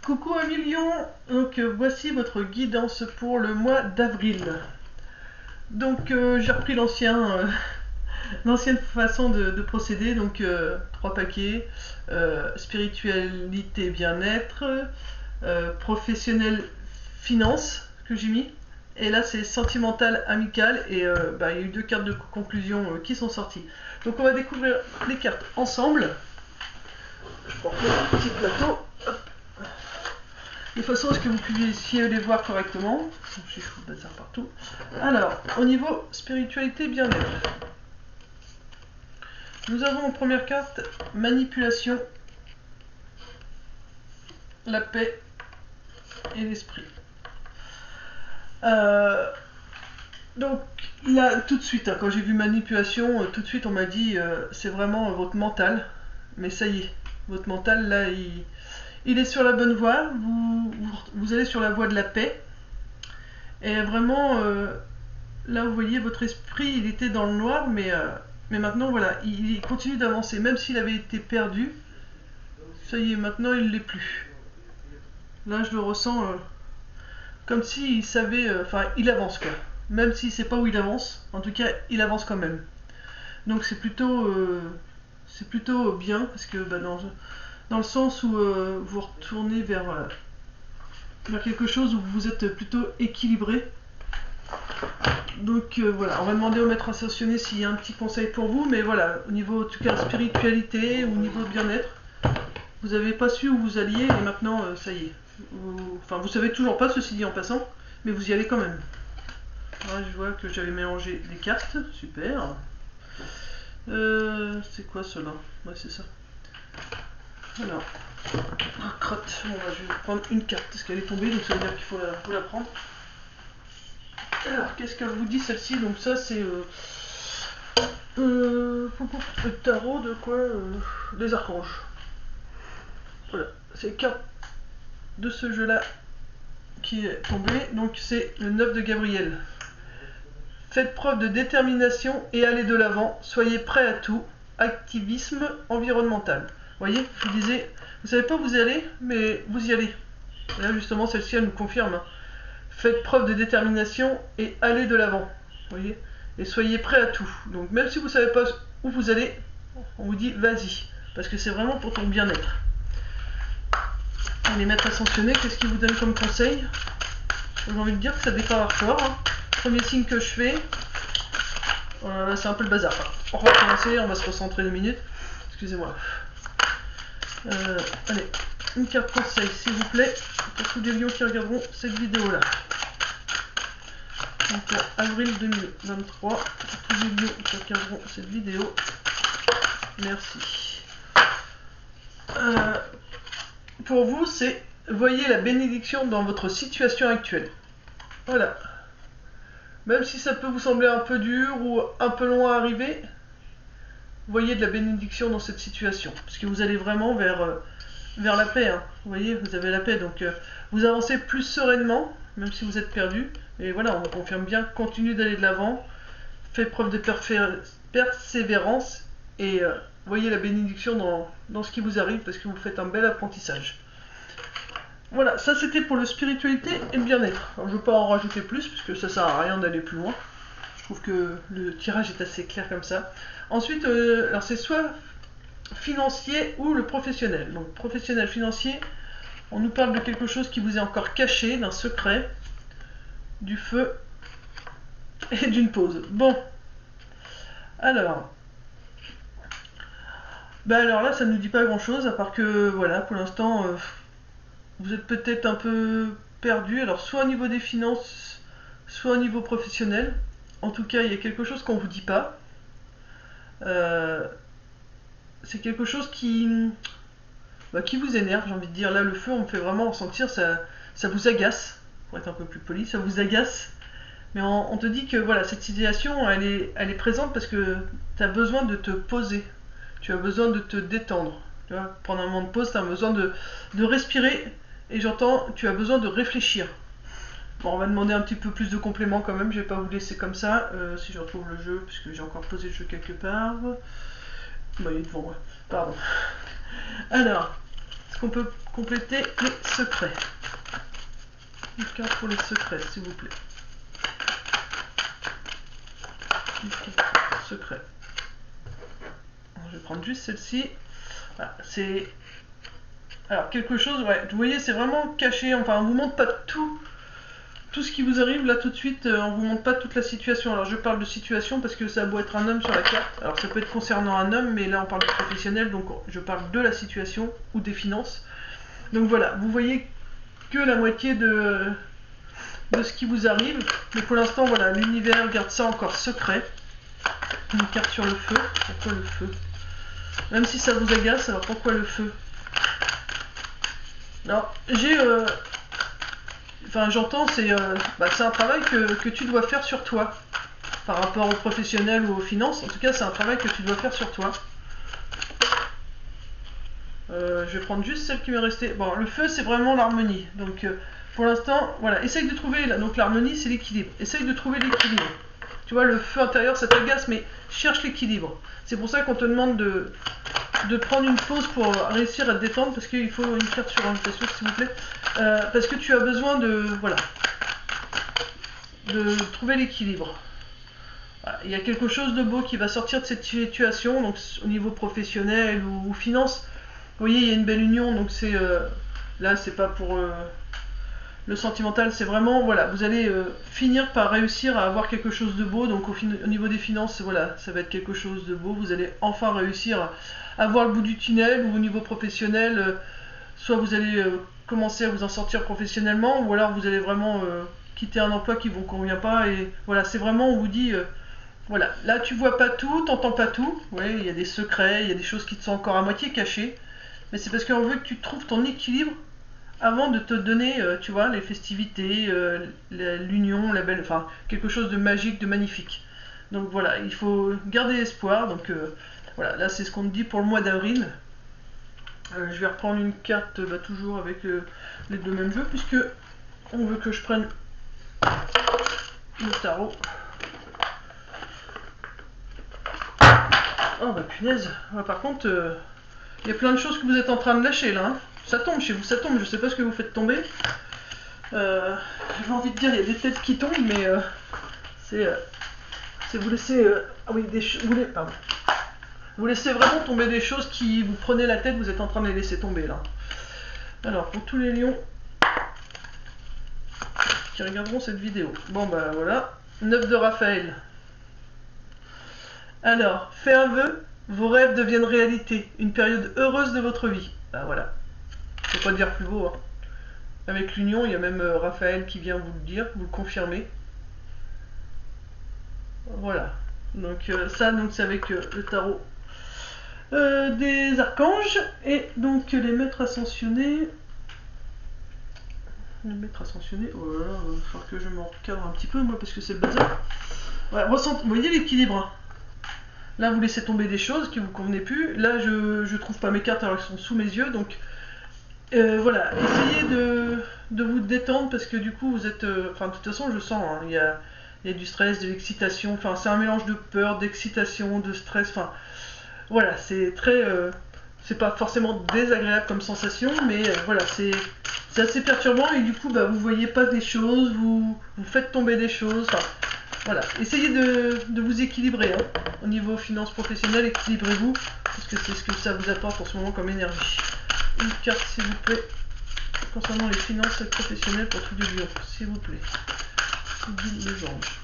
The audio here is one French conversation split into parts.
Coucou 1 million, donc voici votre guidance pour le mois d'avril. Donc j'ai repris l'ancienne façon de procéder, donc 3 paquets, spiritualité bien-être, professionnel finance que j'ai mis, et là c'est sentimental amical, et il y a eu 2 cartes de conclusion qui sont sorties. Donc on va découvrir les cartes ensemble. Je prends mon petit plateau. De façon à ce que vous puissiez les voir correctement. Je fous le bazar partout. Alors, au niveau spiritualité bien-être, nous avons en première carte manipulation, la paix et l'esprit. Donc là, tout de suite, quand j'ai vu manipulation, tout de suite on m'a dit c'est vraiment votre mental. Mais ça y est, votre mental là, il est sur la bonne voie. Vous allez sur la voie de la paix. Et vraiment, là vous voyez, votre esprit, il était dans le noir, mais maintenant voilà, il continue d'avancer. Même s'il avait été perdu, ça y est, maintenant il ne l'est plus. Là je le ressens comme s'il savait, il avance quoi. Même s'il ne sait pas où il avance, en tout cas il avance quand même. Donc c'est plutôt bien, parce que dans le sens où vous retournez vers quelque chose où vous êtes plutôt équilibré. Donc voilà, on va demander au maître ascensionné s'il y a un petit conseil pour vous, mais voilà, au niveau en tout cas spiritualité, au niveau bien-être, vous n'avez pas su où vous alliez, et maintenant ça y est. Vous savez toujours pas, ceci dit en passant, mais vous y allez quand même. Là, je vois que j'avais mélangé les cartes, super. C'est quoi cela? Ouais, c'est ça. Alors, crotte, bon, je vais prendre une carte parce qu'elle est tombée, donc ça veut dire qu'il faut la prendre. Alors, qu'est-ce qu'elle vous dit celle-ci? Donc ça c'est le tarot de quoi? Des archanges. Voilà, c'est une carte de ce jeu-là qui est tombée. Donc c'est le 9 de Gabriel. Faites preuve de détermination et allez de l'avant. Soyez prêts à tout. Activisme environnemental. Vous voyez, je vous disais, vous savez pas où vous allez, mais vous y allez. Et là justement, celle-ci elle nous confirme. Faites preuve de détermination et allez de l'avant. Voyez, et soyez prêts à tout. Donc même si vous ne savez pas où vous allez, on vous dit vas-y, parce que c'est vraiment pour ton bien-être. Les maîtres ascensionnés, qu'est-ce qu'ils vous donnent comme conseil? J'ai envie de dire que ça déclare fort. Hein. Premier signe que je fais, c'est un peu le bazar. On va commencer, on va se recentrer 2 minutes. Excusez-moi. Allez, une carte conseil s'il vous plaît, pour tous les lions qui regarderont cette vidéo là. Donc avril 2023, pour tous les lions qui regarderont cette vidéo, merci. Pour vous, c'est voyez la bénédiction dans votre situation actuelle. Voilà. Même si ça peut vous sembler un peu dur ou un peu loin à arriver, voyez de la bénédiction dans cette situation. Parce que vous allez vraiment vers la paix. Hein. Vous voyez, vous avez la paix. Donc vous avancez plus sereinement, même si vous êtes perdu. Et voilà, on confirme bien, continue d'aller de l'avant, faites preuve de persévérance et voyez la bénédiction dans ce qui vous arrive parce que vous faites un bel apprentissage. Voilà, ça c'était pour le spiritualité et le bien-être. Je ne veux pas en rajouter plus parce que ça sert à rien d'aller plus loin. Je trouve que le tirage est assez clair comme ça. Ensuite, alors c'est soit financier ou le professionnel. Donc professionnel, financier, on nous parle de quelque chose qui vous est encore caché, d'un secret, du feu et d'une pause. Bon, alors là ça ne nous dit pas grand chose à part que voilà, pour l'instant vous êtes peut-être un peu perdu, alors soit au niveau des finances, soit au niveau professionnel. En tout cas, il y a quelque chose qu'on ne vous dit pas. C'est quelque chose qui vous énerve, j'ai envie de dire. Là, le feu, on me fait vraiment ressentir, ça vous agace, pour être un peu plus poli, ça vous agace. Mais on te dit que voilà, cette situation, elle est présente parce que tu as besoin de te poser. Tu as besoin de te détendre. Tu vois, prendre un moment de pause, tu as besoin de respirer. Et j'entends, tu as besoin de réfléchir. Bon, on va demander un petit peu plus de compléments quand même. Je vais pas vous laisser comme ça. Si je retrouve le jeu, puisque j'ai encore posé le jeu quelque part. Il est devant moi. Pardon. Alors, Est-ce qu'on peut compléter les secrets? Une carte pour les secrets, s'il vous plaît. Secret. Je vais prendre juste celle-ci. Voilà, c'est... Alors, quelque chose, ouais, vous voyez, c'est vraiment caché. Enfin, on vous montre pas tout ce qui vous arrive là tout de suite. On vous montre pas toute la situation. Alors, je parle de situation parce que ça a beau être un homme sur la carte. Alors, ça peut être concernant un homme, mais là, on parle de professionnel. Donc, je parle de la situation ou des finances. Donc, voilà, vous voyez que la moitié de ce qui vous arrive. Mais pour l'instant, voilà, l'univers garde ça encore secret. Une carte sur le feu. Pourquoi le feu? Même si ça vous agace, alors pourquoi le feu? Alors, enfin, j'entends, c'est un travail que tu dois faire sur toi. Par rapport aux professionnels ou aux finances. En tout cas, c'est un travail que tu dois faire sur toi. Je vais prendre juste celle qui m'est restée. Bon, le feu, c'est vraiment l'harmonie. Donc, pour l'instant, voilà. Essaye de trouver, là, donc l'harmonie, c'est l'équilibre. Essaye de trouver l'équilibre. Tu vois, le feu intérieur, ça t'agace, mais cherche l'équilibre. C'est pour ça qu'on te demande de prendre une pause pour réussir à te détendre, parce qu'il faut une carte sur invitation, s'il vous plaît. Parce que tu as besoin de trouver l'équilibre. Voilà. Il y a quelque chose de beau qui va sortir de cette situation, donc au niveau professionnel ou finance. Vous voyez, il y a une belle union, donc c'est là, c'est pas pour le sentimental, c'est vraiment, voilà, vous allez finir par réussir à avoir quelque chose de beau. Donc au niveau des finances, voilà, ça va être quelque chose de beau. Vous allez enfin réussir à voir le bout du tunnel. Ou au niveau professionnel, soit vous allez commencer à vous en sortir professionnellement, ou alors vous allez vraiment quitter un emploi qui ne vous convient pas. Et voilà, c'est vraiment, on vous dit, voilà, là tu vois pas tout, t'entends pas tout. Ouais, il y a des secrets, il y a des choses qui te sont encore à moitié cachées. Mais c'est parce qu'on veut que tu trouves ton équilibre avant de te donner, tu vois, les festivités, l'union, la belle, enfin, quelque chose de magique, de magnifique. Donc voilà, il faut garder espoir. Donc voilà, là c'est ce qu'on me dit pour le mois d'avril. Je vais reprendre une carte, toujours avec les deux mêmes jeux, puisque on veut que je prenne le tarot. Oh bah punaise, par contre, il y a plein de choses que vous êtes en train de lâcher là, hein. Ça tombe chez vous, ça tombe, je sais pas ce que vous faites tomber. J'ai envie de dire, il y a des têtes qui tombent, mais c'est vous laissez... ah oui, pardon. Vous laissez vraiment tomber des choses qui vous prenez la tête, vous êtes en train de les laisser tomber là. Alors, pour tous les lions qui regarderont cette vidéo. Bon bah voilà, 9 de Raphaël. Alors, fais un vœu, vos rêves deviennent réalité, une période heureuse de votre vie. Bah voilà. Je peux pas dire plus beau, hein. Avec l'union, il y a même Raphaël qui vient vous le dire, vous le confirmer. Voilà. Donc ça, donc c'est avec le tarot des archanges et donc les maîtres ascensionnés. Les maîtres ascensionnés. Oh là là, il va falloir que je m'en recadre un petit peu moi parce que c'est le bazar. Ouais, vous voyez l'équilibre, hein. Là, vous laissez tomber des choses qui vous convenaient plus. Là, je trouve pas mes cartes alors qu'elles sont sous mes yeux, donc. Voilà, essayez de vous détendre parce que du coup vous êtes... Enfin de toute façon je sens, hein, il y a du stress, de l'excitation, enfin c'est un mélange de peur, d'excitation, de stress, enfin voilà, c'est très... c'est pas forcément désagréable comme sensation, mais voilà, c'est assez perturbant et du coup bah, vous voyez pas des choses, vous faites tomber des choses, enfin voilà, essayez de vous équilibrer, hein. Au niveau finances professionnelles, équilibrez-vous parce que c'est ce que ça vous apporte en ce moment comme énergie. Une carte s'il vous plaît concernant les finances professionnelles pour tous les lions, s'il vous plaît. Guide les anges.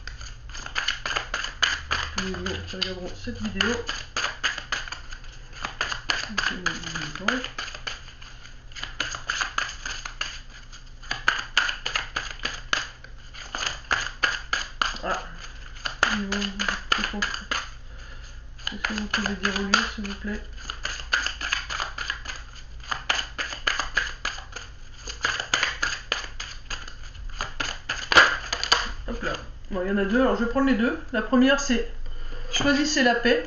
Tous les lions qui regarderont cette vidéo. Ah. Est-ce que vous pouvez dire au lieu s'il vous plaît? Hop là. Bon, il y en a deux, alors je vais prendre les deux. La première c'est Choisissez la paix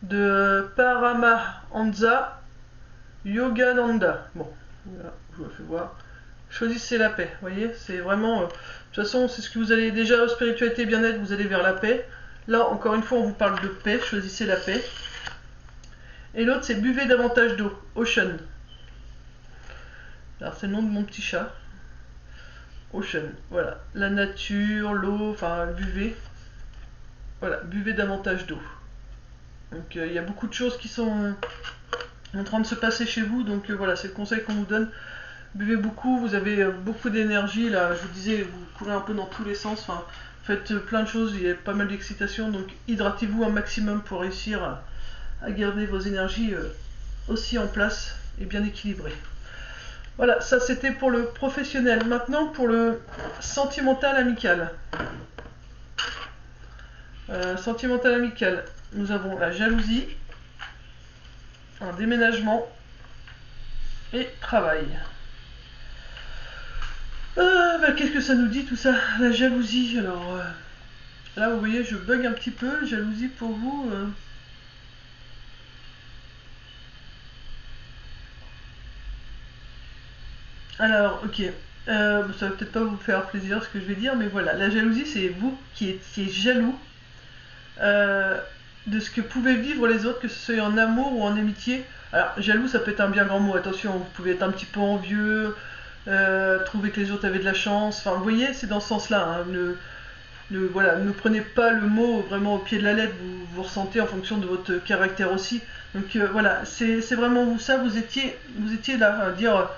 de Paramahansa Yogananda. Bon, voilà, je vous la fais voir. Choisissez la paix, vous voyez, c'est vraiment... de toute façon, c'est ce que vous allez déjà, spiritualité, bien-être, vous allez vers la paix. Là, encore une fois, on vous parle de paix, choisissez la paix. Et l'autre, c'est buvez davantage d'eau, Ocean. Alors, c'est le nom de mon petit chat. Ocean, voilà. La nature, l'eau, enfin, buvez. Voilà, buvez davantage d'eau. Donc, il y a beaucoup de choses qui sont en train de se passer chez vous. Donc, voilà, c'est le conseil qu'on vous donne. Buvez beaucoup, vous avez beaucoup d'énergie. Là, je vous disais, vous courez un peu dans tous les sens. Enfin, faites plein de choses, il y a pas mal d'excitation. Donc, hydratez-vous un maximum pour réussir à garder vos énergies aussi en place et bien équilibrées. Voilà, ça c'était pour le professionnel. Maintenant pour le sentimental amical. Sentimental amical, nous avons la jalousie, un déménagement et travail. Qu'est-ce que ça nous dit tout ça? La jalousie, alors là vous voyez je bug un petit peu. Jalousie pour vous Alors, ok. Ça va peut-être pas vous faire plaisir ce que je vais dire, mais voilà. La jalousie, c'est vous qui êtes jaloux de ce que pouvaient vivre les autres, que ce soit en amour ou en amitié. Alors, jaloux, ça peut être un bien grand mot. Attention, vous pouvez être un petit peu envieux, trouver que les autres avaient de la chance. Enfin, vous voyez, c'est dans ce sens-là. Hein. Voilà, ne prenez pas le mot vraiment au pied de la lettre. Vous ressentez en fonction de votre caractère aussi. Donc voilà, c'est vraiment vous ça. Vous étiez là à dire.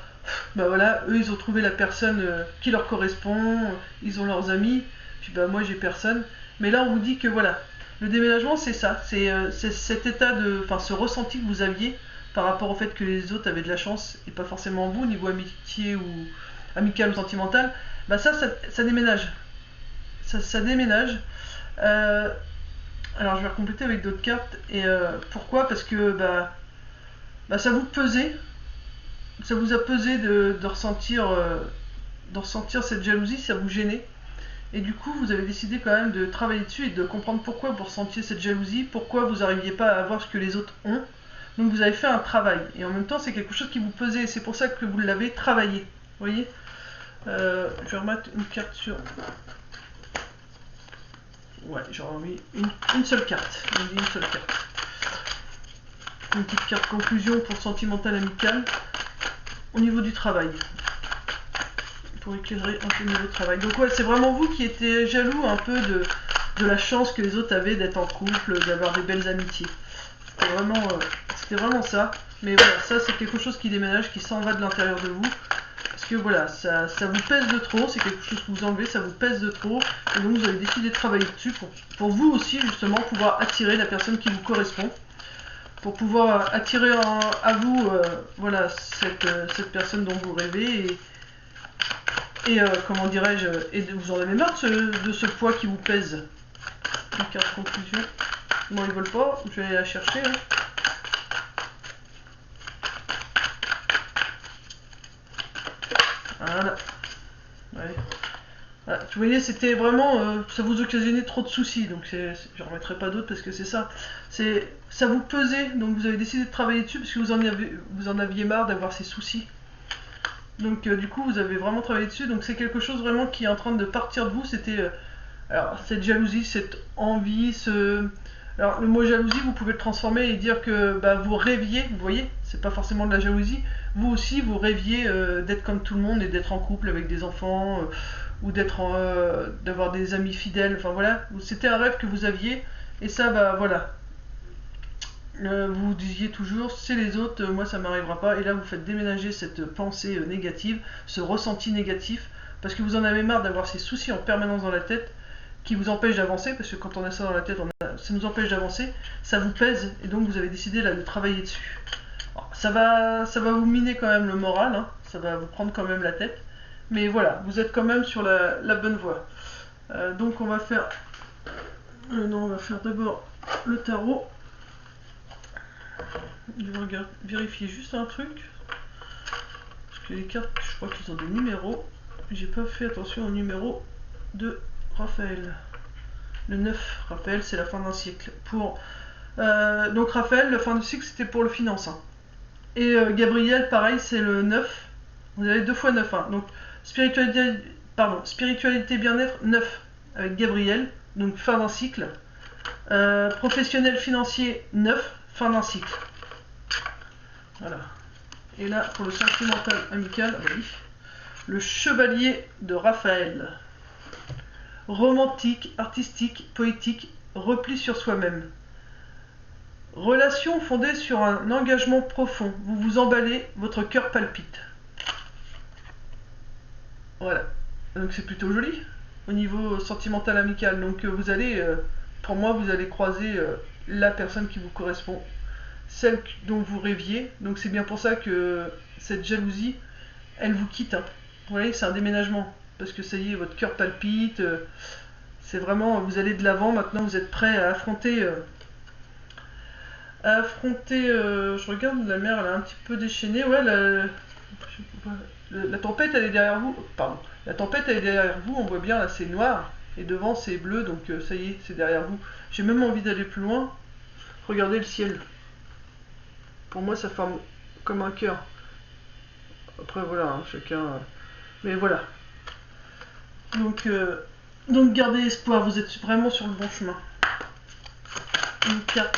Bah voilà, eux ils ont trouvé la personne qui leur correspond, ils ont leurs amis, puis bah moi j'ai personne. Mais là on vous dit que voilà, le déménagement c'est ça, c'est cet état de, enfin ce ressenti que vous aviez par rapport au fait que les autres avaient de la chance et pas forcément vous, niveau amitié ou amical ou sentimental, bah ça déménage. Ça déménage. Euh, alors je vais recompléter avec d'autres cartes. Et pourquoi? Parce que bah ça vous pesait. Ça vous a pesé de ressentir cette jalousie, ça vous gênait. Et du coup, vous avez décidé quand même de travailler dessus et de comprendre pourquoi vous ressentiez cette jalousie, pourquoi vous n'arriviez pas à avoir ce que les autres ont. Donc vous avez fait un travail. Et en même temps, c'est quelque chose qui vous pesait. Et c'est pour ça que vous l'avez travaillé. Vous voyez je vais remettre une carte sur... Ouais, j'aurais mis une seule carte. On dit une seule carte. Une petite carte conclusion pour sentimental amical. Au niveau du travail, pour éclairer un peu le niveau du travail. Donc ouais, c'est vraiment vous qui étiez jaloux un peu de la chance que les autres avaient d'être en couple, d'avoir des belles amitiés. C'était vraiment ça. Mais voilà, ça c'est quelque chose qui déménage, qui s'en va de l'intérieur de vous. Parce que voilà, ça vous pèse de trop, c'est quelque chose que vous enlevez, ça vous pèse de trop. Et donc vous avez décidé de travailler dessus pour vous aussi justement pouvoir attirer la personne qui vous correspond. Pour pouvoir attirer à vous voilà, cette personne dont vous rêvez et comment dirais-je, et vous en avez marre de ce poids qui vous pèse. Une carte conclusion. Bon, ils veulent pas, je vais aller la chercher. Hein. Voilà. Ouais. Voilà. Vous voyez, c'était vraiment, ça vous occasionnait trop de soucis, donc je ne remettrai pas d'autres parce que c'est ça. Ça vous pesait, donc vous avez décidé de travailler dessus parce que vous en aviez marre d'avoir ces soucis. Donc du coup, vous avez vraiment travaillé dessus, donc c'est quelque chose vraiment qui est en train de partir de vous. C'était, alors cette jalousie, cette envie, alors le mot jalousie, vous pouvez le transformer et dire que vous rêviez, vous voyez, c'est pas forcément de la jalousie. Vous aussi, vous rêviez d'être comme tout le monde et d'être en couple avec des enfants. Ou d'avoir des amis fidèles, enfin voilà, c'était un rêve que vous aviez, et ça, voilà, vous disiez toujours, c'est les autres, moi ça m'arrivera pas, et là vous faites déménager cette pensée négative, ce ressenti négatif, parce que vous en avez marre d'avoir ces soucis en permanence dans la tête, qui vous empêchent d'avancer, parce que quand on a ça dans la tête, ça nous empêche d'avancer, ça vous pèse, et donc vous avez décidé là de travailler dessus. Alors, ça va vous miner quand même le moral, hein, ça va vous prendre quand même la tête, mais voilà, vous êtes quand même sur la bonne voie. Donc on va faire... non, on va faire d'abord le tarot. Je vais vérifier juste un truc. Parce que les cartes, je crois qu'ils ont des numéros. J'ai pas fait attention au numéro de Raphaël. Le 9, Raphaël, c'est la fin d'un cycle. Donc Raphaël, la fin du cycle, c'était pour le finance. Hein. Et Gabriel, pareil, c'est le 9. Vous avez 2 fois 9. Hein. Donc spiritualité bien-être 9 avec Gabriel, donc fin d'un cycle. Professionnel financier 9, fin d'un cycle. Voilà. Et là, pour le sentimental amical, oui, le chevalier de Raphaël. Romantique, artistique, poétique, repli sur soi-même. Relation fondée sur un engagement profond. Vous vous emballez, votre cœur palpite. Voilà. Donc c'est plutôt joli au niveau sentimental amical. Donc vous allez, pour moi, vous allez croiser la personne qui vous correspond, celle dont vous rêviez. Donc c'est bien pour ça que cette jalousie, elle vous quitte. Hein. Vous voyez, c'est un déménagement. Parce que ça y est, votre cœur palpite. C'est vraiment, vous allez de l'avant. Maintenant, vous êtes prêt à affronter. Je regarde, la mer, elle a un petit peu déchaîné. Ouais, la tempête, elle est derrière vous. Pardon. La tempête, elle est derrière vous. On voit bien, là, c'est noir. Et devant, c'est bleu. Donc, ça y est, c'est derrière vous. J'ai même envie d'aller plus loin. Regardez le ciel. Pour moi, ça forme comme un cœur. Après, voilà, hein, chacun... Mais voilà. Donc, gardez espoir. Vous êtes vraiment sur le bon chemin. Une carte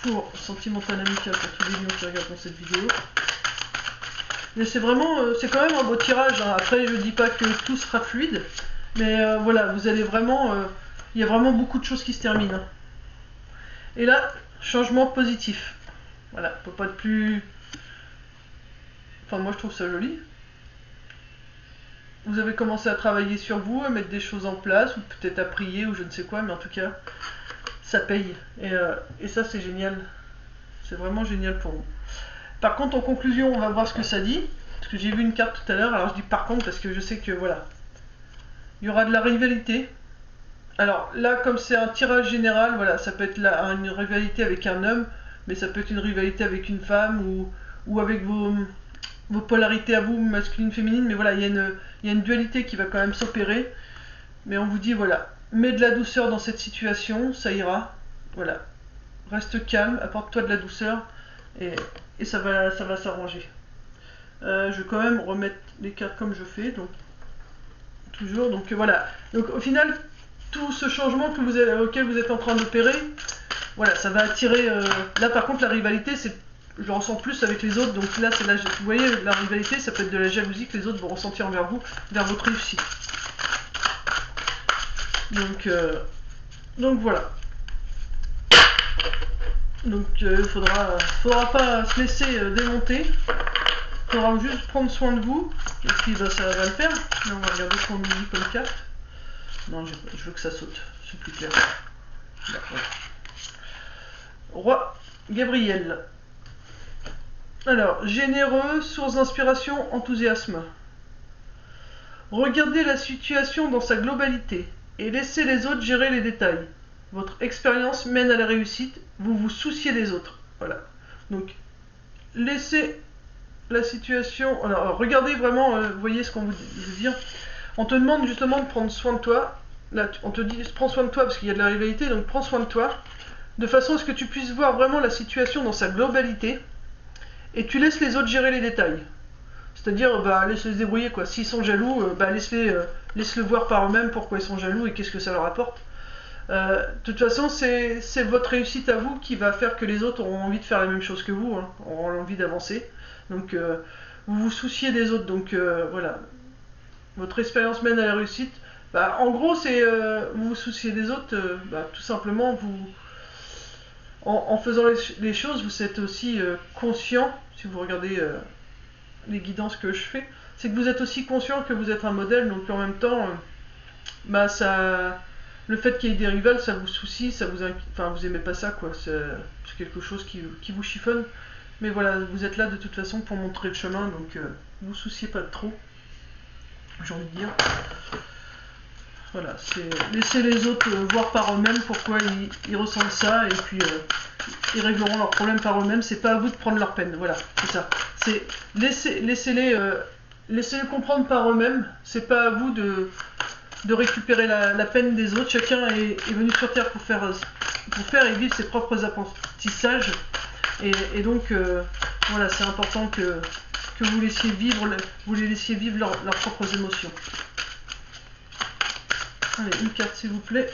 pour sentimental amical pour tous les lions qui regardent dans cette vidéo. Mais c'est vraiment, c'est quand même un beau tirage. Hein. Après, je dis pas que tout sera fluide, mais voilà, vous allez vraiment, il y a vraiment beaucoup de choses qui se terminent. Hein. Et là, changement positif. Voilà, peut pas être plus. Enfin, moi je trouve ça joli. Vous avez commencé à travailler sur vous, à mettre des choses en place, ou peut-être à prier, ou je ne sais quoi, mais en tout cas, ça paye. Et ça, c'est génial. C'est vraiment génial pour vous. Par contre, en conclusion, on va voir ce que ça dit. Parce que j'ai vu une carte tout à l'heure. Alors, je dis par contre parce que je sais que, voilà. Il y aura de la rivalité. Alors, là, comme c'est un tirage général, voilà, ça peut être une rivalité avec un homme, mais ça peut être une rivalité avec une femme, ou avec vos polarités à vous, masculine, féminine. Mais voilà, il y a une dualité qui va quand même s'opérer. Mais on vous dit, voilà, mets de la douceur dans cette situation, ça ira. Voilà. Reste calme, apporte-toi de la douceur, et ça va s'arranger. Je vais quand même remettre les cartes comme je fais, donc toujours. Donc voilà. Donc au final, tout ce changement auquel vous êtes en train d'opérer, voilà, ça va attirer. Là par contre, la rivalité, je le ressens plus avec les autres. Donc là, vous voyez, la rivalité, ça peut être de la jalousie que les autres vont ressentir envers vous, vers votre réussite. Donc voilà. Donc il faudra pas se laisser démonter. Il faudra juste prendre soin de vous. Et puis ça va le faire. Là, on va regarder ce qu'on nous dit comme carte. Non, je veux que ça saute. C'est plus clair. Là, voilà. Roi Gabriel. Alors, généreux, source d'inspiration, enthousiasme. Regardez la situation dans sa globalité et laissez les autres gérer les détails. Votre expérience mène à la réussite, vous vous souciez des autres. Voilà. Donc, laissez la situation... Alors, regardez vraiment, vous voyez ce qu'on veut dire. On te demande justement de prendre soin de toi. Là, on te dit, prends soin de toi parce qu'il y a de la rivalité, donc prends soin de toi. De façon à ce que tu puisses voir vraiment la situation dans sa globalité. Et tu laisses les autres gérer les détails. C'est-à-dire, laisse-les se débrouiller, quoi. S'ils sont jaloux, laisse-le voir par eux-mêmes pourquoi ils sont jaloux et qu'est-ce que ça leur apporte. De toute façon, c'est votre réussite à vous qui va faire que les autres auront envie de faire la même chose que vous, hein, auront envie d'avancer. Donc, vous vous souciez des autres. Donc, voilà. Votre expérience mène à la réussite. En gros, c'est vous vous souciez des autres. Tout simplement, vous, en faisant les choses, vous êtes aussi conscient. Si vous regardez les guidances que je fais, c'est que vous êtes aussi conscient que vous êtes un modèle. Donc, en même temps, le fait qu'il y ait des rivales, ça vous soucie, vous aimez pas ça, quoi. C'est quelque chose qui vous chiffonne. Mais voilà, vous êtes là de toute façon pour montrer le chemin, donc vous souciez pas de trop. J'ai envie de dire. Voilà, c'est laisser les autres voir par eux-mêmes pourquoi ils ressentent ça, et puis ils régleront leurs problèmes par eux-mêmes. C'est pas à vous de prendre leur peine. Voilà, c'est ça. C'est laissez-les comprendre par eux-mêmes. C'est pas à vous de récupérer la peine des autres. Chacun est venu sur Terre pour faire et vivre ses propres apprentissages. Et donc, voilà, c'est important que vous les laissiez vivre leurs propres émotions. Allez, une carte s'il vous plaît.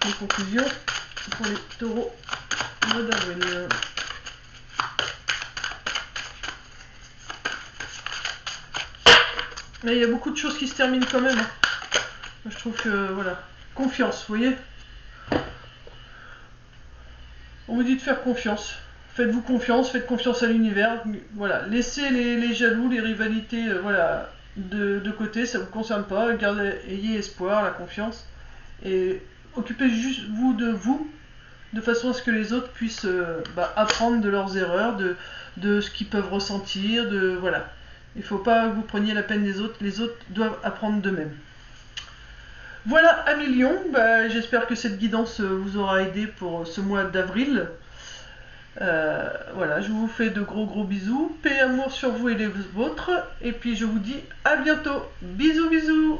Les conclusions pour les taureaux mois d'avril. Mais il y a beaucoup de choses qui se terminent quand même. Je trouve que, voilà, confiance, vous voyez. On vous dit de faire confiance. Faites-vous confiance, faites confiance à l'univers. Voilà, laissez les jaloux, les rivalités, voilà, de côté, ça ne vous concerne pas. Ayez espoir, la confiance. Et occupez juste vous, de façon à ce que les autres puissent apprendre de leurs erreurs, de ce qu'ils peuvent ressentir, voilà. Il ne faut pas que vous preniez la peine des autres, les autres doivent apprendre d'eux-mêmes. Voilà, amis lions, j'espère que cette guidance vous aura aidé pour ce mois d'avril. Voilà, je vous fais de gros bisous, paix et amour sur vous et les vôtres, et puis je vous dis à bientôt. Bisous bisous.